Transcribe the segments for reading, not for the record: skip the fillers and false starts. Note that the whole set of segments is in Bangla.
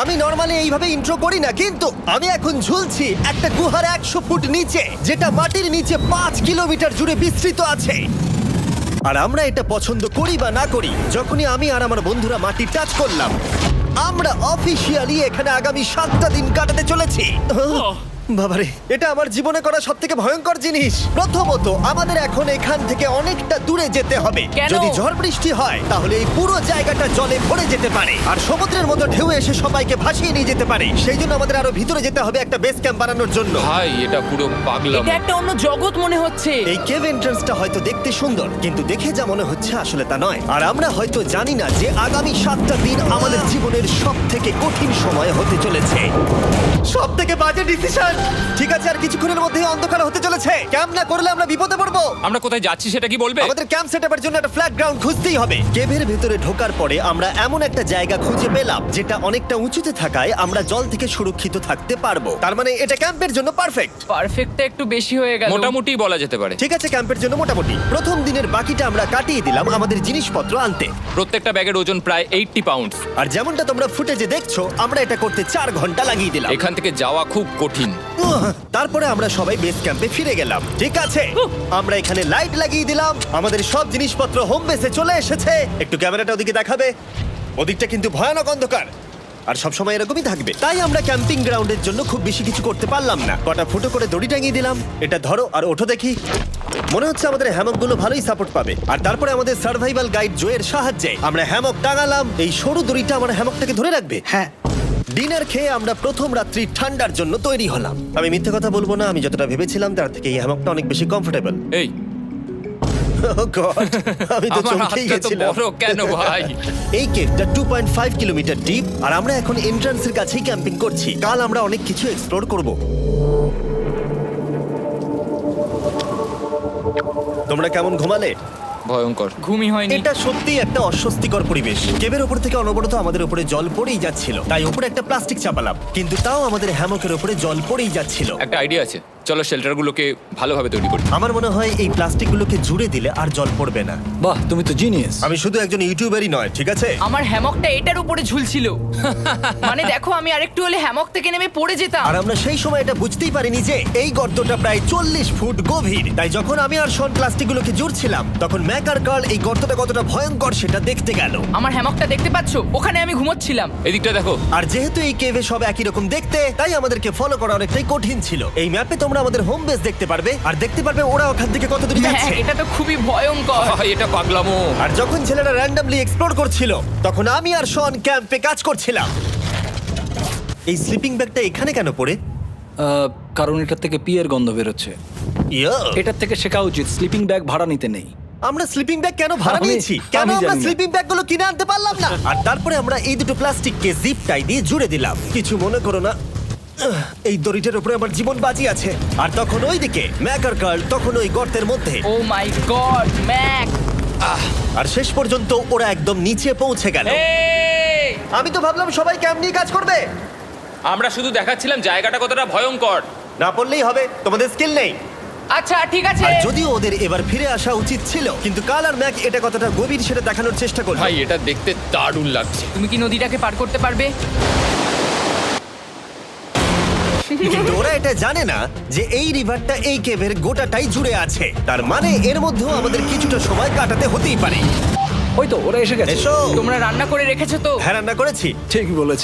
আমি নর্মালি এইভাবে ইন্ট্রো করি না, কিন্তু আমি এখন ঝুলছি একটা গুহার 100 ফুট নিচে, যেটা মাটির নিচে 5 কিলোমিটার জুড়ে বিস্তৃত আছে। আর আমরা এটা পছন্দ করি বা না করি, যখনই আমি আর আমার বন্ধুরা মাটি টাচ করলাম, আমরা অফিসিয়ালি এখানে আগামী 7টা দিন কাটাতে চলেছি। বাবারে, এটা আমার জীবনে করা সবথেকে ভয়ঙ্কর জিনিস। প্রথমত, আমাদের এখন এখান থেকে অনেকটা দূরে যেতে হবে। কেন? যদি ঝড় বৃষ্টি হয় তাহলে এই পুরো জায়গাটা জলে ভরে যেতে পারে, আর সমুদ্রের মতো ঢেউ এসে সবাইকে ভাসিয়ে নিয়ে যেতে পারে। সেই জন্য আমাদের আরো ভিতরে যেতে হবে একটা বেস ক্যাম্প বানানোর জন্য। ভাই এটা পুরো পাগলাম। এটা একটা অন্য জগৎ মনে হচ্ছে। এই কেভ এন্ট্রান্সটা হয়তো দেখতে সুন্দর, কিন্তু দেখে যা মনে হচ্ছে আসলে তা নয়। আর আমরা হয়তো জানি না যে আগামী 7টা দিন আমাদের জীবনের সব থেকে কঠিন সময় হতে চলেছে। সব থেকে বাজে ডিসিশন। ঠিক আছে, আর কিছুক্ষণের মধ্যেই অন্ধকার হতে চলেছে। ক্যাম্প না করলে আমরা বিপদে পড়বো। আমরা কোথায় যাচ্ছি সেটা কি বলবে? আমাদের ক্যাম্প সেটআপের জন্য একটা ফ্ল্যাট গ্রাউন্ড খুঁজতেই হবে। কেভের ভেতরে ঢোকার পরে আমরা এমন একটা জায়গা খুঁজে পেলাম যেটা অনেকটা উঁচুতে থাকায় আমরা জল থেকে সুরক্ষিত থাকতে পারবো। তার মানে এটা ক্যাম্পের জন্য পারফেক্ট। পারফেক্টটা একটু বেশি হয়ে গেল। মোটামুটি বলা যেতে পারে। ঠিক আছে, ক্যাম্পের জন্য মোটামুটি। প্রথম দিনের বাকিটা আমরা কাটিয়ে দিলাম আমাদের জিনিসপত্র আনতে। প্রত্যেকটা ব্যাগের ওজন প্রায় 80 পাউন্ডস। আর যেমনটা তোমরা ফুটেজে দেখছো, আমরা এটা করতে 4 ঘন্টা লাগিয়ে দিলাম। এখান থেকে যাওয়া খুব কঠিন। তারপরে আমরা সবাই বেস ক্যাম্পে ফিরে গেলাম। ঠিক আছে, আমরা এখানে লাইট লাগিয়ে দিলাম। আমাদের সব জিনিসপত্র হোম বেসে চলে এসেছে। একটু ক্যামেরাটা ওদিকে দেখাবে? ওদিকটা কিন্তু ভয়ানক অন্ধকার, আর সবসময় এরকমই থাকবে। তাই আমরা ক্যাম্পিং গ্রাউন্ডের জন্য খুব বেশি কিছু করতে পারলাম না। কটা ফুটো করে দড়ি টাঙিয়ে দিলাম। এটা ধরো আর ওঠো দেখি। মনে হচ্ছে আমাদের হ্যামকগুলো ভালোই সাপোর্ট পাবে। আর তারপরে আমাদের সার্ভাইভাল গাইড জোয়ের সাহায্যে আমরা হ্যামক টাঙালাম। এই সরু দড়িটা আমার হ্যামকটাকে ধরে রাখবে। হ্যাঁ। ডিনার খেয়ে আমরা প্রথম রাত্রি ঠান্ডার জন্য তৈরি হলাম। আমি মিথ্যে কথা বলবো না, আমি যতটা ভেবেছিলাম তার থেকে এই হ্যামকটা অনেক বেশি কমফোর্টেবল। এই আমি তো আমার চমকেই হাতটা তো গেছিলাম। বড় কেন ভাই? এই কেভটা 2.5 কিলোমিটার ডিপ, আর আমরা এখন এন্ট্রান্সের কাছেই ক্যাম্পিং করছি। কাল আমরা অনেক কিছু এক্সপ্লোর করব। তোমরা কেমন ঘুমালে? ভয়ঙ্কর। ঘুমই হয়নি। এটা সত্যিই একটা অস্বস্তিকর পরিবেশ। কেভের উপর থেকে অনবরত আমাদের উপরে জল পড়েই যাচ্ছিল, তাই উপরে একটা প্লাস্টিক চাপালাম, কিন্তু তাও আমাদের হ্যামকের উপরে জল পড়েই যাচ্ছিল। একটা আইডিয়া আছে, চলো শেল্টারগুলোকে ভালোভাবে তৈরি করি। আমার মনে হয় এই প্লাস্টিকগুলোকে জুড়ে দিলে আর জল পড়বে না। বাহ, তুমি তো জিনিয়াস। আমি শুধু একজন ইউটিউবারই নয়, ঠিক আছে? আমার হ্যামকটা এটার উপরে ঝুলছিল। মানে দেখো, আমি আরেকটু হলে হ্যামক থেকে নেমে পড়ে যেতাম। আর আমরা সেই সময় এটা বুঝতেই পারিনি যে এই গর্তটা প্রায় 40 ফুট গভীর। তাই যখন আমি আর শন প্লাস্টিকগুলোকে জুড়ছিলাম, তখন ম্যাক আর কার্ল এই গর্তটা কতটা ভয়ঙ্কর সেটা দেখতে গেল। আমার হ্যামকটা দেখতে পাচ্ছো? ওখানে আমি ঘুমোচ্ছিলাম। এদিকটা দেখো। আর যেহেতু এই কেভে সব একই রকম দেখতে, তাই আমাদেরকে ফলো করা অনেকটাই কঠিন ছিল। এই ম্যাপে তোমরা আমাদের হোম বেস দেখতে পারবে, আর দেখতে পারবে ওরা ওখান থেকে কত দূর হ্যাঁ, যাচ্ছে। এটা তো খুবই ভয়ঙ্কর। ভাই এটা পাগলামো। আর যখন ছেলেরা র্যান্ডমলি এক্সপ্লোর করছিল, তখন আমি আর শন ক্যাম্পে কাজ করছিলাম। এই স্লিপিং ব্যাগটা এখানে কেন পড়ে? কারণ এটার থেকে পিয়ের গন্ধ বেরোচ্ছে। ইয়া, এটার থেকে শেখা উচিত স্লিপিং ব্যাগ ভাড়া নিতে নেই। আমরা স্লিপিং ব্যাগ কেন ভাড়া আমি- নিয়েছি? কেন আমি আমরা জানি না। স্লিপিং ব্যাগগুলো কিনে আনতে পারলাম না? আর তারপরে আমরা এই দুটো প্লাস্টিককে জিপ টাই দিয়ে জুড়ে দিলাম। কিছু মনে করো না, এই দড়িটার উপরে আমার জীবন বাজি আছে। আর তখন ওইদিকে ম্যাক আর কার্ল তখন ওই গর্তের মধ্যে। ও মাই গড, ম্যাক! আর শেষ পর্যন্ত ওরা একদম নিচে পৌঁছে গেল। এই! আমি তো ভাবলাম সবাই ক্যাম্প নিয়ে কাজ করবে। আমরা শুধু দেখাচ্ছিলাম জায়গাটা কতটা ভয়ঙ্কর। না পড়লেই হবে, তোমাদের স্কিল নেই। আচ্ছা ঠিক আছে। আর যদিও ওদের এবার ফিরে আসা উচিত ছিল, কিন্তু কার্ল আর ম্যাক এটা কতটা গভীর সেটা দেখানোর চেষ্টা করলো। ভাই এটা দেখতে দারুণ লাগছে। তুমি কি নদীটাকে পার করতে পারবে? কিন্তু ওরা এটা জানে না যে এই রিভারটা এই কেভের গোটাটাই জুড়ে আছে। তার মানে এর মধ্যেও আমাদের কিছুটা সময় কাটাতে হতেই পারে। ওই তো ওরা এসে গেছে। এসো। তোমরা রান্না করে রেখেছো তো? হ্যাঁ, রান্না করেছি। ঠিক বলেছ।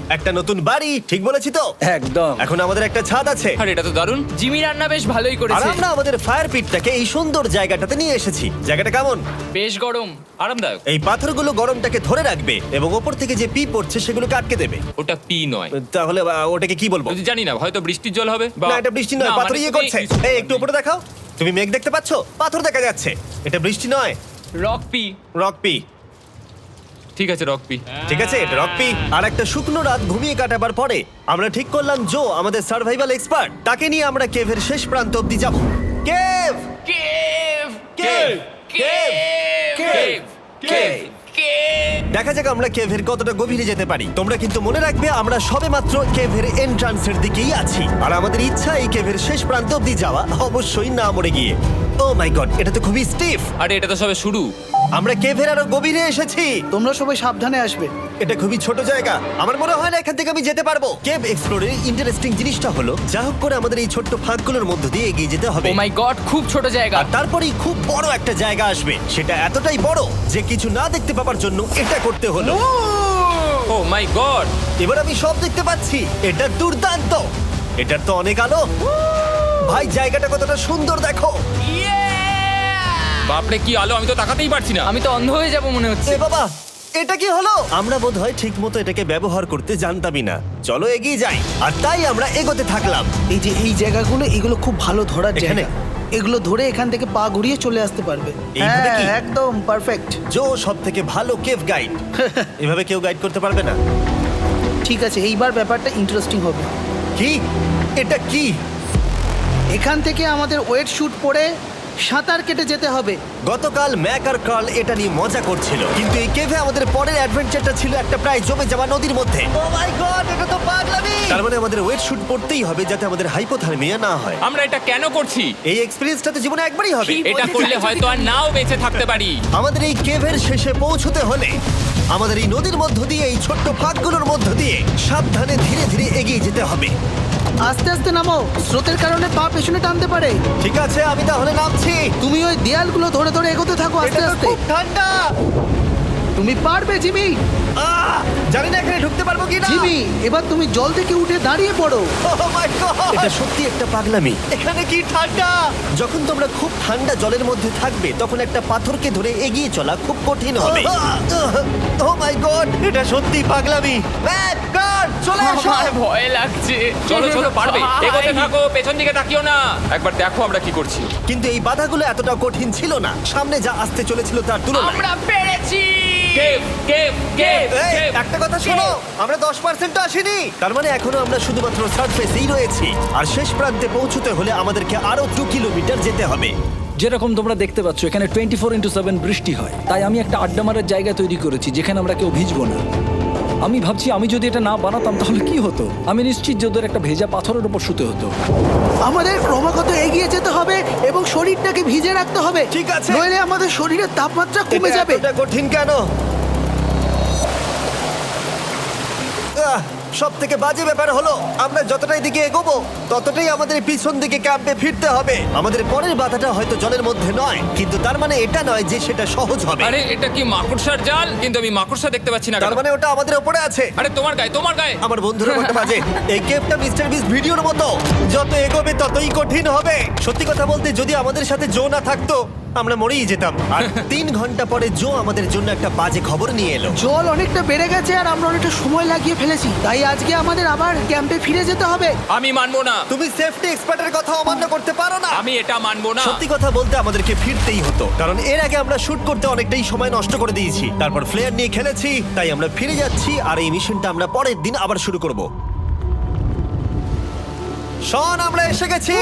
একটা নতুন বাড়ি, ঠিক বলেছি তো? একদম। এখন আমাদের একটা ছাদ আছে। আর এটা তো দারুণ। জিমি রান্না বেশ ভালোই আর করেছে। আমরা আমাদের ফায়ার পিটটাকে এই সুন্দর জায়গাটাতে নিয়ে এসেছি। জায়গাটা কেমন? বেশ গরম। আরামদায়ক। এই পাথরগুলো গরমটাকে ধরে রাখবে এবং ওপর থেকে যে পি পড়ছে সেগুলোকে আটকে দেবে। ওটা পি নয়। তাহলে ওটাকে কি বলবো? যদি জানি না, হয়তো বৃষ্টির জল হবে বা না, এটা বৃষ্টি নয়, না, পাথর মানে ইয়ে তুমি- করছে। এই একটু উপরে দেখাও। তুমি মেঘ দেখতে পাচ্ছো? পাথর দেখা যাচ্ছে। এটা বৃষ্টি নয়, রক পি। Rock P. ঠিক আছে, রক পি। ঠিক আছে, এটা রক পি। আর একটা শুকনো রাত ঘুমিয়ে কাটাবার পরে আমরা ঠিক করলাম জো আমাদের সার্ভাইভাল এক্সপার্ট, তাকে নিয়ে আমরা কেভের শেষ প্রান্ত অব্দি যাব। Cave, cave! Cave, cave, cave! Cave. দেখা যাক আমরা কেভের কতটা গভীরে যেতে পারি। তোমরা কিন্তু মনে রাখবে আমরা সবেমাত্র কেভের এন্ট্রান্সের দিকেই আছি, আর আমাদের ইচ্ছা এই কেভের শেষ প্রান্ত অব্দি যাওয়া, অবশ্যই না মরে গিয়ে। ও মাই গড, এটা তো খুবই স্টিফ। আরে এটা তো সবে শুরু। আমরা কেভের আরো গভীরে এসেছি। তোমরা সবাই সাবধানে আসবে। এটা খুবই ছোট জায়গা, আমার মনে হয় না এখান থেকে আমি যেতে পারবো। কেভ এক্সপ্লোরের ইন্টারেস্টিং জিনিসটা হলো যা হোক করে আমাদের এই ছোট্ট ফাঁকগুলোর মধ্য দিয়ে এগিয়ে যেতে হবে। ও মাই গড, খুব ছোট জায়গা। আর তারপরেই খুব বড় একটা জায়গা আসবে, সেটা এতটাই বড় যে কিছু না দেখতে পাওয়ার জন্য এটা করতে হলো। ও মাই গড। এবার আমি সব দেখতে পাচ্ছি, এটা দুর্দান্ত। এটার তো অনেক আলো। ভাই জায়গাটা কতটা সুন্দর দেখো। বাপরে কি আলো, আমি তো তাকাতেই পারছি না। আমি তো অন্ধ হয়ে যাব মনে হচ্ছে। এ বাবা, এটা কি হলো? আমরা বোধহয় ঠিক মতো এটাকে ব্যবহার করতে জানতামই না। চলো এগিয়ে যাই। আর তাই আমরা এগোতে থাকলাম। এই যে এই জায়গাগুলো, এগুলো খুব ভালো ধরার এখানে? জায়গা। এগুলো ধরে এখান থেকে পা ঘুরিয়ে চলে আসতে পারবে। এইভাবে কি? হ্যাঁ, একদম পারফেক্ট। জো সব থেকে ভালো কেভ গাইড। এভাবে কেউ গাইড করতে পারবে না। ঠিক আছে, এইবার ব্যাপারটা ইন্টারেস্টিং হবে। কি? এটা কি? এখান থেকে আমাদের ওয়েট শুট পরে সাঁতার কেটে যেতে হবে। গতকাল ম্যাক আর কার্ল এটা নিয়ে মজা করছিল, কিন্তু এই কেভে আমাদের পরের অ্যাডভেঞ্চারটা ছিল একটা প্রায় জমে যাওয়া নদীর মধ্যে। ও মাই গড, এটা তো পাগলামি! তার মানে আমাদের ওয়েট শুট পড়তেই হবে যাতে আমাদের হাইপোথার্মিয়া না হয়। আমরা এটা কেন করছি? এই এক্সপেরিয়েন্সটা তো জীবনে একবারই হবে। কি? এটা বলতে করলে চাইছো হয়তো আর তুমি? নাও বেঁচে থাকতে পারি। আমাদের এই কেভের শেষে পৌঁছতে হলে আমাদের এই নদীর মধ্য দিয়ে, এই ছোট্ট ফাঁকগুলোর মধ্য দিয়ে সাবধানে ধীরে ধীরে এগিয়ে যেতে হবে। আস্তে আস্তে নামো, স্রোতের কারণে পা পেছনে টানতে পারে। ঠিক আছে, আমি তাহলে নামছি। তুমি ওই দেয়ালগুলো ধরে ধরে এগোতে থাকো আস্তে এটা তো আস্তে। খুব ঠান্ডা। তুমি পারবে জিমি। জানি না এখানে ঢুকতে পারবো কি না। জিমি, এবার তুমি জল থেকে উঠে দাঁড়িয়ে পড়ো। এটা সত্যি একটা পাগলামি। এখানে কি ঠান্ডা! যখন তোমরা খুব ঠান্ডা জলের মধ্যে থাকবে তখন একটা পাথরকে ধরে এগিয়ে চলা খুব কঠিন হবে। ও মাই গড, এটা সত্যি পাগলামি। ম্যাক, গড, চলে এসো। আমার ভয় লাগছে। চলো চলো, পারবে। ভাই। এগোতে থাকো, পেছন দিকে তাকিও না। একবার দেখো আমরা কি করছি। কিন্তু এই বাধাগুলো এতটা কঠিন ছিল না সামনে যা আসতে চলেছিল তার তুলনায়। আমরা পেরেছি। কেভ কেভ কেভ এই, কেভ। একটা কথা শোনো, আমরা 10% আসিনি। তার মানে এখনো আমরা শুধুমাত্র সার্ফেসেই রয়েছি, আর শেষ প্রান্তে পৌঁছতে হলে আমাদেরকে আরো 2 কিলোমিটার যেতে হবে। যেরকম তোমরা দেখতে পাচ্ছ এখানে 24/7 বৃষ্টি হয়, তাই আমি একটা আড্ডা মারার জায়গা তৈরি করেছি যেখানে আমরা কেউ ভিজবো না। আমি ভাবছি আমি যদি এটা না বানাতাম তাহলে কি হতো। আমি নিশ্চিত যে ওদের একটা ভেজা পাথরের উপর শুতে হতো। আমাদের ক্রমাগত এগিয়ে যেতে হবে এবং শরীরটাকে ভিজে রাখতে হবে। ঠিক আছে। নইলে আমাদের শরীরের তাপমাত্রা কমে এটা যাবে। এতটা কঠিন কেন? সব থেকে বাজে ব্যাপার হলো আমরা যতটাই দিকে এগোবো ততটাই আমাদের পিছন দিকে ক্যাম্পে ফিরতে হবে। আমাদের পরের বাধাটা হয়তো জলের মধ্যে নয়, কিন্তু তার মানে এটা নয় যে সেটা সহজ হবে। আরে এটা কি মাকড়সার জাল? কিন্তু আমি মাকড়সা দেখতে পাচ্ছি না কেন? তার মানে ওটা আমাদের উপরে আছে। আরে তোমার গায়ে, তোমার গায়ে। আমার বন্ধুরা বলতে বাজে। এই গেমটা মিস্টার বিস ভিডিওর মতো, যত এগোবে ততই কঠিন হবে। সত্যি কথা বলতে যদি আমাদের সাথে জো না থাকতো আমরা মরেই যেতাম। আর 3 ঘন্টা পরে জো আমাদের জন্য একটা বাজে খবর নিয়ে এলো। জল অনেকটা বেড়ে গেছে আর আমরা অনেকটা সময় লাগিয়ে ফেলেছি, তাই আজকে আমাদের আবার ক্যাম্পে ফিরে যেতে হবে। আমি মানবো না। তুমি সেফটি এক্সপার্টের কথা অমান্য করতে পারো না। আমি এটা মানবো না। সত্যি কথা বলতে আমাদেরকে ফিরতেই হতো, কারণ এর আগে আমরা শুট করতে অনেকটাই সময় নষ্ট করে দিয়েছি। তারপর ফ্লেয়ার নিয়ে খেলেছি, তাই আমরা ফিরে যাচ্ছি আর এই মিশনটা আমরা পরের দিন আবার শুরু করব। শন, আমরা এসে গেছি।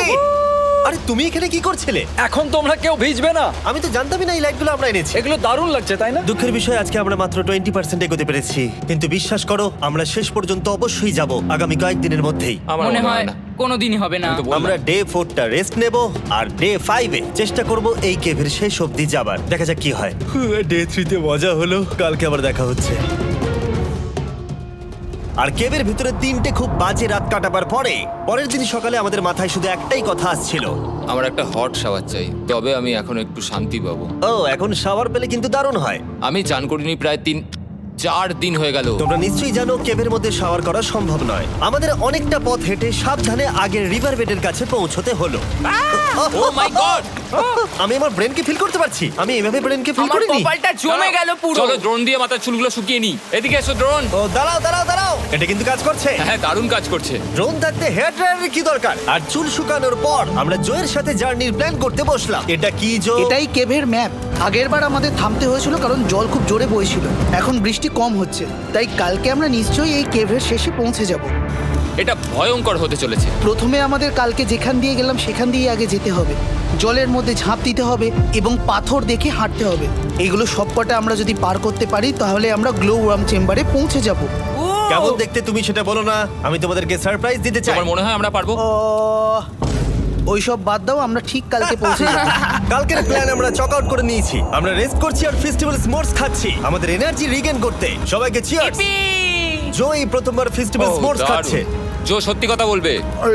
আরে তুমি এখানে কি করছিলে? এখন তোমরা কেউ ভিজবে না। আমি তো জানতামই না এই লাইটগুলো আমরা এনেছি। এগুলো দারুণ লাগছে তাই না? দুঃখের বিষয় আজকে আমরা মাত্র 20% এগোতে পেরেছি, কিন্তু বিশ্বাস করো আমরা শেষ পর্যন্ত অবশ্যই যাব আগামী কয়েকদিনের মধ্যেই। আমার মনে হয় না। কোনোদিনই হবে না। আমি তো বললাম। আমরা ডে 4টা রেস্ট নেব আর ডে 5-এ চেষ্টা করব এই কেভের শেষ অবধি যাবার। দেখা যাক কি হয়। ডে 3-তে মজা হলো, কালকে আবার দেখা হচ্ছে। আর কেভের ভিতরে 3টে খুব বাজে রাত কাটাবার পরে পরের দিন সকালে আমাদের মাথায় শুধু একটাই কথা আসছিল। আমার একটা হট শাওয়ার চাই, তবে আমি এখন একটু শান্তি পাবো। ও, এখন শাওয়ার পেলে কিন্তু দারুণ হয়। আমি চান করিনি প্রায় 3-4 দিন হয়ে গেল। তোমরা নিশ্চয়ই জানো কেভের মধ্যে শাওয়ার করা সম্ভব নয়। আমাদের অনেকটা পথ হেঁটে সাবধানে আগের রিভার বেডের কাছে পৌঁছতে হলো। ও মাই গড! আমি আমার ব্রেনকে ফিল করতে পারছি। আমি এভাবে ব্রেনকে ফিল আমার করিনি। কপালটা জমে গেল পুরো। চলো ড্রোন দিয়ে মাথার চুলগুলো শুকিয়ে নি। এদিকে এসো ড্রোন। ও দাঁড়াও দাঁড়াও দাঁড়াও, এটা কিন্তু কাজ করছে। হ্যাঁ, দারুণ কাজ করছে। ড্রোন থাকতে হেয়ার ড্রায়ারের কি দরকার? আর চুল শুকানোর পর আমরা জয়ের সাথে জার্নির প্ল্যান করতে বসলাম। এটা কি জো? এটাই কেভের ম্যাপ। আগেরবার আমাদের থামতে হয়েছিল কারণ জল খুব জোরে বইছিল। এখন বৃষ্টি কম হচ্ছে, তাই কালকে আমরা নিশ্চয়ই এই কেভের শেষে পৌঁছে যাব। এটা ভয়ঙ্কর হতে চলেছে। প্রথমে আমাদের কালকে যেখান দিয়ে গেলাম সেখান দিয়ে আগে যেতে হবে। জলের মধ্যে ঝাঁপ দিতে হবে এবং পাথর দেখে হাঁটতে হবে। এগুলো সবকটা আমরা যদি পার করতে পারি তাহলে আমরা গ্লো ওয়ার্ম চেম্বারে পৌঁছে যাব। কেমন দেখতে তুমি সেটা বলো না, আমি তোমাদেরকে সারপ্রাইজ দিতে চাই। আমার মনে হয় আমরা পারবো। ওইসব বাদ দাও, আমরা ঠিক কালকে পৌঁছে যাবো। কালকের প্ল্যান আমরা চক আউট করে নিয়েছি। আমরা রেস্ট করছি আর ফেস্টিভ্যাল স্মোর্টস খাচ্ছি আমাদের এনার্জি রিগেন করতে। সবাইকে চিয়ার্স। Yippee! জো এই প্রথমবার ফেস্টিভ্যাল ও, স্মোর্টস দারুণ। খাচ্ছে। জো সত্যি কথা বলবে।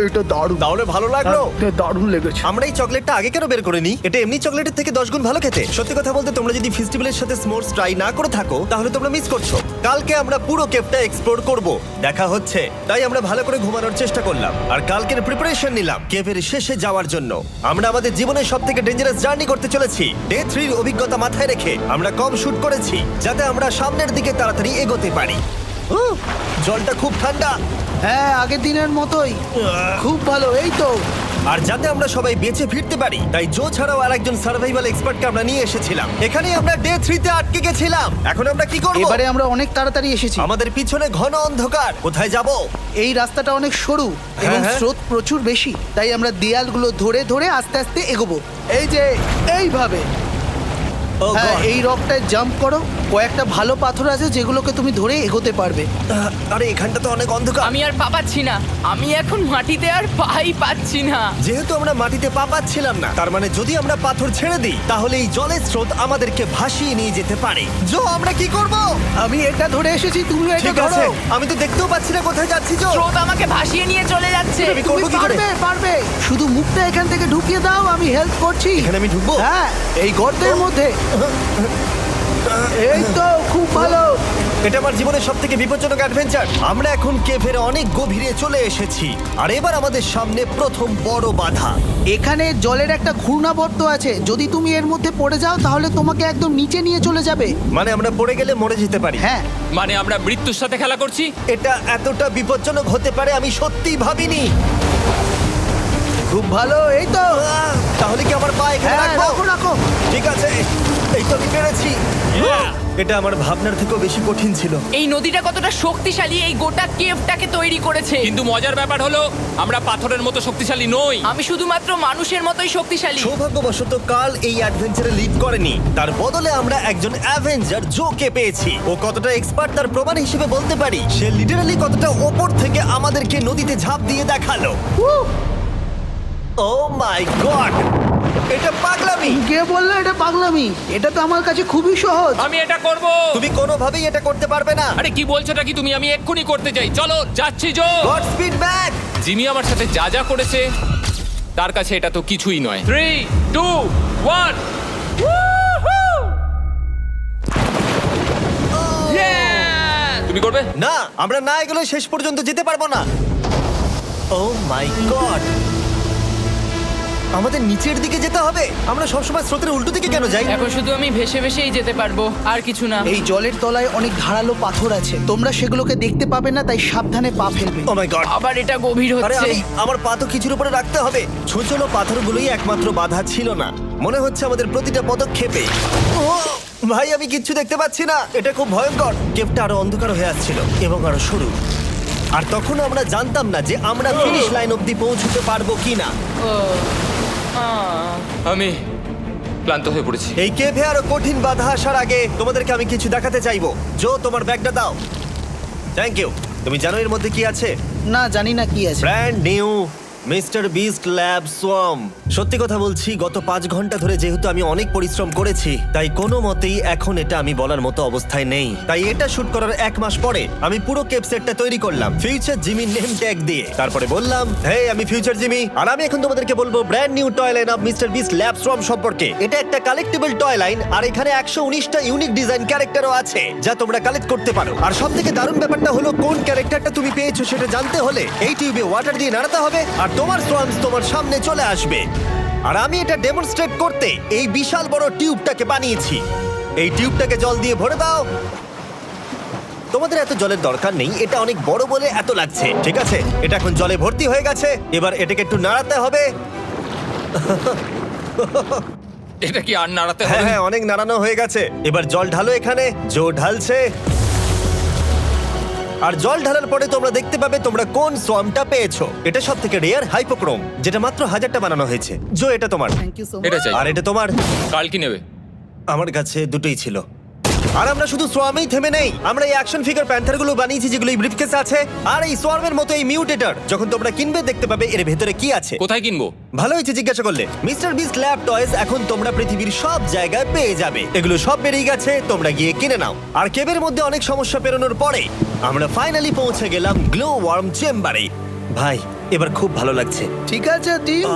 এটা দারুণ, তাহলে ভালো লাগলো? দারুণ লেগেছে। আমরা এই চকলেটটা আগে কেন বের করে নিই? এটা এমনি চকলেটের থেকে 10 গুণ ভালো খেতে। সত্যি কথা বলতে তোমরা যদি ফেস্টিভ্যালের সাথে স্মোর্টস ট্রাই না করে থাকো তাহলে তোমরা মিস করছো। কালকে আমরা পুরো কেভটা এক্সপ্লোর করব, দেখা হচ্ছে। তাই আমরা ভালো করে ঘুমানোর চেষ্টা করলাম আর কালকের প্রিপারেশন নিলাম কেভের শেষে যাওয়ার জন্য। আমরা আমাদের জীবনের সবথেকে ডেঞ্জারাস জার্নি করতে চলেছি। ডে 3 এর অভিজ্ঞতা মাথায় রেখে আমরা কম শুট করেছি যাতে আমরা সামনের দিকে তাড়াতাড়ি এগোতে পারি। জলটা খুব ঠান্ডা হ্যাঁ, আগের দিনের মতোই, খুব ভালো। এই তো আর যাতে আমরা সবাই বেঁচে ফিরতে পারি তাই জো ছাড়াও আরেকজন সার্ভাইভাল এক্সপার্টকে আমরা নিয়ে এসেছিলাম। এখানেই আমরা ডে 3 তে আটকে গেছিলাম। এখন আমরা কি করব? এবারে আমরা অনেক তাড়াতাড়ি এসেছি। আমাদের পিছনে ঘন অন্ধকার, কোথায় যাব? এই রাস্তাটা অনেক সরু এবং হ্যাঁ। স্রোত প্রচুর বেশি, তাই আমরা দেয়ালগুলো ধরে ধরে আস্তে আস্তে এগোবো। এই যে এইভাবে। Oh হ্যাঁ, God! এই রকটায় জাম্প করো। কয়েকটা ভালো পাথর আছে যেগুলোকে তুমি ধরে এগোতে পারবে। আরে এখানটা তো অনেক অন্ধকার। আমি আর পা পাচ্ছি না, আমি এখন মাটিতে আর পাই পাচ্ছি না। যেহেতু আমরা মাটিতে পা পাচ্ছিলাম না, তার মানে যদি আমরা পাথর ছেড়ে দিই তাহলে এই জলের স্রোত আমাদেরকে ভাসিয়ে নিয়ে যেতে পারে। জো, আমরা কি করব? আমি এটা ধরে এসেছি, তুমি এটা ঠিক আছে, ধরো। আমি তো দেখতেও পাচ্ছি না কোথায় যাচ্ছি। জো, স্রোত আমাকে ভাসিয়ে নিয়ে চলে যাচ্ছে। আমি তুমি করবো কি করে? পারবে, পারবে। শুধু মুখটা এখান থেকে ঢুকিয়ে দাও, আমি হেল্প করছি। এখানে আমি ঢুকবো? হ্যাঁ, এই গর্তের মধ্যে। এই তো, খুব ভালো। এটা আমার জীবনের সবথেকে বিপজ্জনক অ্যাডভেঞ্চার। আমরা এখন কেভের অনেক গভীরে চলে এসেছি আর এবার আমাদের সামনে প্রথম বড় বাধা। এখানে জলের একটা ঘূর্ণাবর্ত আছে, যদি তুমি এর মধ্যে পড়ে যাও তাহলে তোমাকে একদম নিচে নিয়ে চলে যাবে। মানে আমরা পড়ে গেলে মরে যেতে পারি। হ্যাঁ, মানে আমরা মৃত্যুর সাথে খেলা করছি। এটা এতটা বিপজ্জনক হতে পারে আমি সত্যিই ভাবিনি। খুব ভালো। এই তো, তাহলে কি আমার পা এখানে হ্যাঁ, রাখবো? রাখো রাখো। ঠিক আছে, এই তো আমি পেরেছি। এটা আমার ভাবনার থেকেও বেশি কঠিন ছিল। এই নদীটা কতটা শক্তিশালী এই গোটা কেভটাকে তৈরি করেছে। কিন্তু মজার ব্যাপার হলো আমরা পাথরের মতো শক্তিশালী নই। আমি শুধুমাত্র মানুষের মতোই শক্তিশালী। সৌভাগ্যবশত কাল এই অ্যাডভেঞ্চারে লিড করেনি, তার বদলে আমরা একজন অ্যাভেঞ্জার জোকে পেয়েছি। ও কতটা এক্সপার্ট তার প্রমাণ হিসেবে বলতে পারি। সে লিটারালি কতটা ওপর থেকে আমাদেরকে নদীতে ঝাঁপ দিয়ে দেখালো। ও মাই গড, এটা পাগলামি। কে বললো এটা পাগলামি? এটা তো আমার কাছে খুবই সহজ। আমি এটা করব। তুমি কোনোভাবেই এটা করতে পারবে না। আরে কি বলছোটা কি তুমি? আমি এক্ষুনি করতে চাই। চলো যাচ্ছি Joe. God speed back. Jimmy আমার সাথে যা যা করেছে তার কাছে এটা তো কিছুই নয়। 3, 2, 1। তুমি করবে? না, আমরা না এগুলো শেষ পর্যন্ত যেতে পারবো না। ও মাই গড, আমাদের নিচের দিকে যেতে হবে। আমরা সবসময় স্রোতের উল্টো দিকে কেন যাই? এখন শুধু আমি ভেসে ভেসেই যেতে পারবো, আর কিছু না। এই জলের তলায় অনেক ধারালো পাথর আছে, তোমরা সেগুলোকে দেখতে পাবে না, তাই সাবধানে পা ফেলবে। ও মাই গড, আবার এটা গভীর আরে হচ্ছে। আমার পা তো কিছুর উপরে রাখতে হবে। ছোট পাথরগুলোই একমাত্র বাধা ছিল না, মনে হচ্ছে আমাদের প্রতিটা পদক্ষেপে। ও ভাই, আমি কিচ্ছু দেখতে পাচ্ছি না। এটা খুব ভয়ঙ্কর। কেভটা আরো অন্ধকার হয়ে আসছিল এবং আরো সরু। আর তখন আমরা জানতাম না যে আমরা ফিনিশ লাইন অবধি পৌঁছতে পারবো কিনা। আমি ক্লান্ত হয়ে পড়েছি। এই কেভে আরো কঠিন বাধা আসার আগে তোমাদেরকে আমি কিছু দেখাতে চাইবো। জো, তোমার ব্যাগটা দাও। Thank you. তুমি জানো এর মধ্যে কি আছে? না, জানি না কি আছে। Brand new mister beast lab swamp. সত্যি কথা বলছি, গত 5 ঘন্টা ধরে যেহেতু আমি অনেক পরিশ্রম করেছি, তাই কোনো মতেই এখন এটা আমি বলার মতো অবস্থায় নেই। তাই এটা শুট করার 1 মাস পরে আমি পুরো কেপ সেটটা তৈরি করলাম ফিউচার জিমি নেম ট্যাগ দিয়ে। তারপরে বললাম, হে, আমি ফিউচার জিমি, আর আমি এখন তোমাদেরকে বলবো brand new toy line of mister beast lab swamp সম্পর্কে। এটা একটা কালেক্টিবল টয় লাইন, আর এখানে 119টা ইউনিক ডিজাইন ক্যারেক্টারও আছে যা তোমরা কালেক্ট করতে পারো। আর সবথেকে দারুণ ব্যাপারটা হলো, কোন ক্যারেক্টারটা তুমি পেয়েছো সেটা জানতে হলে এই টিউবে ওয়াটার দিয়ে নাড়াতে হবে আর তোমার সোয়ামস তোমার সামনে চলে আসবে। আর আমি এটা ডেমনস্ট্রেট করতে এই বিশাল বড় টিউবটাকে বানিয়েছি। এই টিউবটাকে জল দিয়ে ভরে দাও। তোমাদের এত জলের দরকার নেই, এটা অনেক বড় বলে এত লাগছে। ঠিক আছে, এটা এখন জলে ভর্তি হয়ে গেছে। এবার এটাকে একটু নাড়াতে হবে। এটা কি আর নাড়াতে হ্যাঁ হবে? হ্যাঁ, অনেক নাড়ানো হয়ে গেছে। এবার জল ঢালো এখানে। জো ঢালছে। আর জল ঢালার পরে তোমরা দেখতে পাবে তোমরা কোন সোয়ামটা পেয়েছো। এটা সব থেকে রেয়ার হাইপোক্রোম, যেটা মাত্র 1000টা বানানো হয়েছে। জো, এটা তোমার। Thank you so much. এটা চাই। আর এটা তোমার। কাল কি নেবে? আমার কাছে দুটোই ছিল। আর আমরা শুধু সোয়ামেই থেমে নেই, আমরা এই অ্যাকশন ফিগার প্যান্থারগুলো বানিয়েছি যেগুলো এই ব্রিফকেসে আছে, আর এই সোয়ার্মের মতো এই মিউটেটর। যখন তোমরা কিনবে দেখতে পাবে এর ভেতরে কি আছে। কোথায় কিনবো? ভালো হয়েছে জিজ্ঞাসা করলে। মিস্টার বিস্ট ল্যাব টয়েস এখন তোমরা পৃথিবীর সব জায়গায় পেয়ে যাবে। এগুলো সব বেরিয়ে গেছে, তোমরা গিয়ে কিনে নাও। আর কেবের মধ্যে অনেক সমস্যা পেরোনোর পরে আমরা ফাইনালি পৌঁছে গেলাম গ্লো ওয়ার্ম চেম্বারে। ভাই এবার খুব ভালো লাগছে। ঠিক আছে টিম,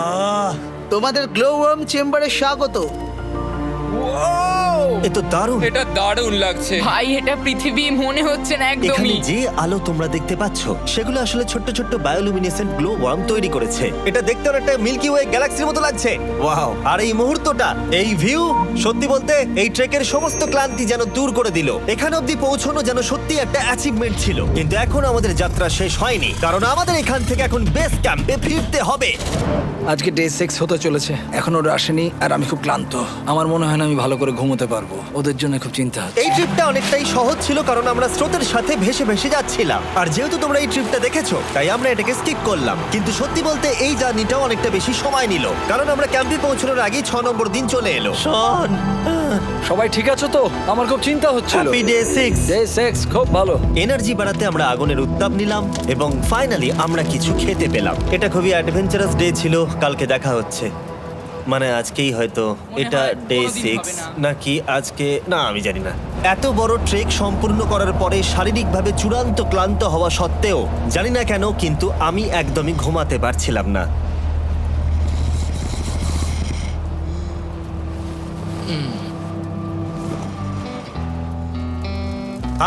তোমাদের গ্লো ওয়ার্ম চেম্বারে স্বাগত। এ তো দারুণ। এটা দারুণ লাগছে। ভাই এটা পৃথিবী মনে হচ্ছে না এখানে একদমই। যে আলো তোমরা দেখতে পাচ্ছ সেগুলো আসলে ছোট্ট ছোট্ট বায়োলুমিনেসেন্ট গ্লো ওয়ার্ম তৈরি করেছে। এটা দেখতে অনেকটা মিল্কি ওয়ে গ্যালাক্সির মতো লাগছে। ওয়াও! আর এই মুহূর্তটা, এই ভিউ, সত্যি বলতে এই ট্রেকের সমস্ত ক্লান্তি যেন দূর করে দিল। এখানে অবধি পৌঁছানো যেন সত্যি একটা অ্যাচিভমেন্ট ছিল। কিন্তু এখন আমাদের যাত্রা শেষ হয়নি, কারণ আমাদের এখান থেকে এখন বেস ক্যাম্পে ফিরতে হবে। আজকে ডে 6 হতে চলেছে, এখনো ওরা আসেনি আর আমি খুব ক্লান্ত। আমার মনে হয় না আমি ভালো করে ঘুমোতে পারবো, ওদের জন্য খুব চিন্তা হচ্ছে। এই ট্রিপটা অনেকটাই সহজ ছিল কারণ আমরা স্রোতের সাথে ভেসে ভেসে যাচ্ছিলাম। আর যেহেতু তোমরা এই ট্রিপটা দেখেছো তাই আমরা এটাকে স্কিপ করলাম। কিন্তু সত্যি বলতে এই জার্নিটাও অনেকটা বেশি সময় নিল, কারণ আমরা ক্যাম্পে পৌঁছানোর আগেই 6 নম্বর দিন চলে এলো। শন, সবাই ঠিক আছো তো? আমার খুব চিন্তা হচ্ছিল। Happy day 6। ডে 6 খুব ভালো। এনার্জি বাড়াতে আমরা আগুনের উত্তাপ নিলাম এবং ফাইনালি আমরা কিছু খেতে পেলাম। এটা খুবই অ্যাডভেঞ্চারাস ডে ছিল। কালকে দেখা হচ্ছে, মানে আজকেই হয়তো। এটা হয় ডে কোনোদিন 6 হবে না। নাকি আজকে, না আমি জানি না। এত বড় ট্রেক সম্পূর্ণ করার পরে শারীরিকভাবে চূড়ান্ত ক্লান্ত হওয়া সত্ত্বেও জানি না কেন কিন্তু আমি একদমই ঘুমাতে পারছিলাম না।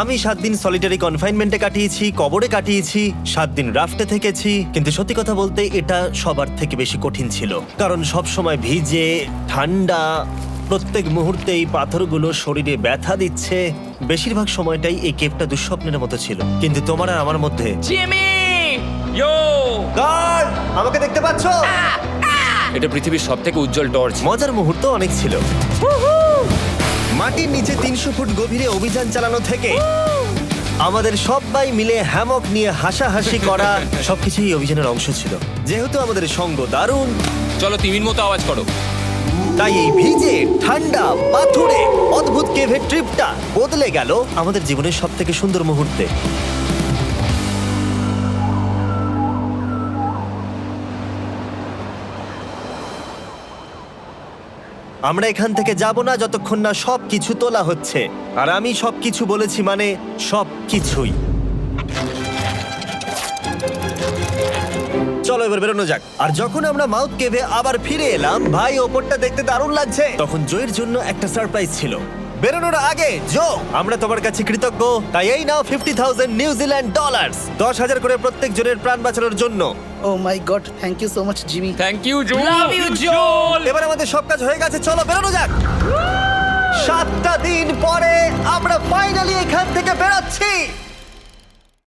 আমি 7 দিন সলিটারি কনফাইনমেন্টে কাটিয়েছি, কবরে কাটিয়েছি, 7 দিন রাফটে থেকেছি। কিন্তু সত্যি কথা বলতে এটা সবার থেকে বেশি কঠিন ছিল, কারণ সব সময় ভিজে, ঠান্ডা, প্রত্যেক মুহূর্তে এই পাথরগুলো শরীরে ব্যথা দিচ্ছে। বেশিরভাগ সময়টাই এই কেভটা দুঃস্বপ্নের মতো ছিল। কিন্তু তোমার আর আমার মধ্যে জিমি! ইয়ো! গার্ড, আমাকে দেখতে পাচ্ছো? এটা পৃথিবীর সবথেকে উজ্জ্বল টর্চ। মজার মুহূর্ত অনেক ছিল। মাটির নিচে 300 ফুট গভীরে অভিযান চালানো থেকে আমাদের সবাই মিলে হ্যামক নিয়ে হাসাহাসি করা সবকিছুই এই অভিযানের অংশ ছিল। যেহেতু আমাদের সঙ্গ দারুণ, চলো তিমির মতো আওয়াজ করো। তাই এই ভিজে, ঠান্ডা, পাথুরে অদ্ভুত কেভের ট্রিপটা বদলে গেল আমাদের জীবনের সব থেকে সুন্দর মুহূর্তে। আমরা এখান থেকে যাব না যতক্ষণ না সবকিছু তোলা হচ্ছে। আর আমি সবকিছু বলেছি মানে সবকিছুই। চলো এবার বেরোনো যাক। আর যখন আমরা মাউথ কেভে আবার ফিরে এলাম, ভাই ওপরটা দেখতে দারুণ লাগছে। তখন জয়ের জন্য একটা সারপ্রাইজ ছিল। বেরোনোর আগে জো, আমরা তোমার কাছে কৃতজ্ঞ। তাই এই নাও $50,000 নিউজিল্যান্ড ডলার্স, 10,000 করে প্রত্যেক জনের প্রাণ বাঁচানোর জন্য। Oh my God, thank you so much Jimmy. Thank you Joe. Love you, Joel! এবার আমাদের সব কাজ হয়ে গেছে, চলো বেরোনো যাক। 7টা দিন পরে আমরা ফাইনালি এখান থেকে বেরোচ্ছি।